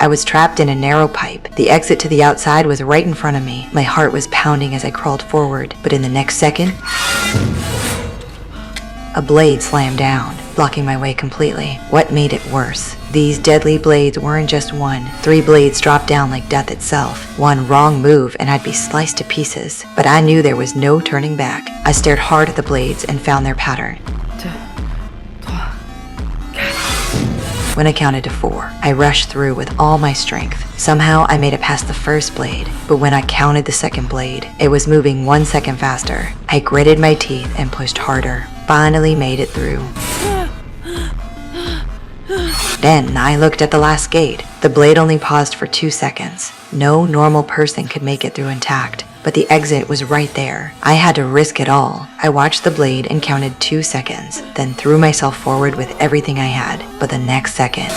I was trapped in a narrow pipe. The exit to the outside was right in front of me. My heart was pounding as I crawled forward, but in the next second, a blade slammed down, blocking my way completely. What made it worse? These deadly blades weren't just one. 3 blades dropped down like death itself. One wrong move and I'd be sliced to pieces. But I knew there was no turning back. I stared hard at the blades and found their pattern. When I counted to 4, I rushed through with all my strength. Somehow I made it past the first blade, but when I counted the second blade, it was moving 1 second faster. I gritted my teeth and pushed harder. Finally made it through. Then I looked at the last gate. The blade only paused for 2 seconds. No normal person could make it through intact, but the exit was right there. I had to risk it all. I watched the blade and counted 2 seconds, then threw myself forward with everything I had. But the next second,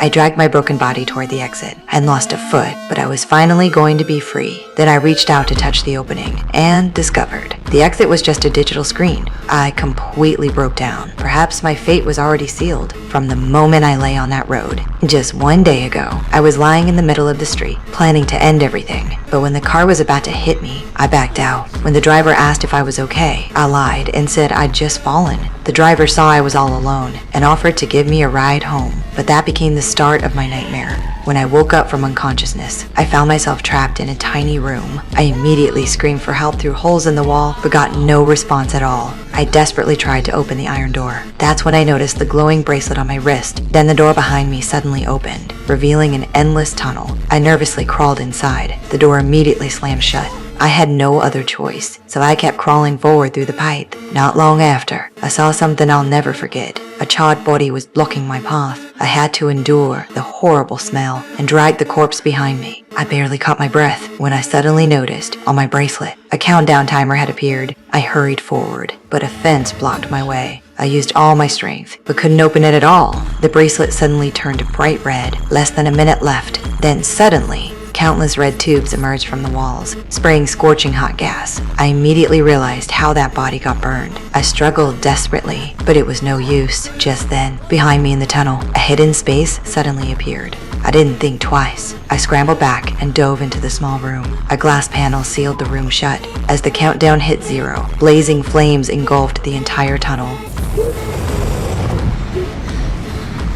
I dragged my broken body toward the exit and lost a foot, but I was finally going to be free. Then I reached out to touch the opening and discovered the exit was just a digital screen. I completely broke down. Perhaps my fate was already sealed from the moment I lay on that road. Just 1 day ago, I was lying in the middle of the street, planning to end everything. But when the car was about to hit me, I backed out. When the driver asked if I was okay, I lied and said I'd just fallen. The driver saw I was all alone and offered to give me a ride home. But that became the start of my nightmare. When I woke up from unconsciousness, I found myself trapped in a tiny room. I immediately screamed for help through holes in the wall, but got no response at all. I desperately tried to open the iron door. That's when I noticed the glowing bracelet on my wrist. Then the door behind me suddenly opened, revealing an endless tunnel. I nervously crawled inside. The door immediately slammed shut. I had no other choice, so I kept crawling forward through the pipe. Not long after, I saw something I'll never forget. A charred body was blocking my path. I had to endure the horrible smell and drag the corpse behind me. I barely caught my breath when I suddenly noticed on my bracelet a countdown timer had appeared. I hurried forward, but a fence blocked my way. I used all my strength, but couldn't open it at all. The bracelet suddenly turned bright red. Less than a minute left. Then suddenly, countless red tubes emerged from the walls, spraying scorching hot gas. I immediately realized how that body got burned. I struggled desperately, but it was no use. Just then, behind me in the tunnel, a hidden space suddenly appeared. I didn't think twice. I scrambled back and dove into the small room. A glass panel sealed the room shut. As the countdown hit 0, blazing flames engulfed the entire tunnel.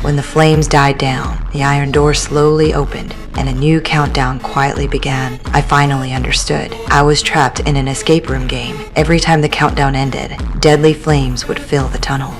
When the flames died down, the iron door slowly opened and a new countdown quietly began. I finally understood. I was trapped in an escape room game. Every time the countdown ended, deadly flames would fill the tunnel.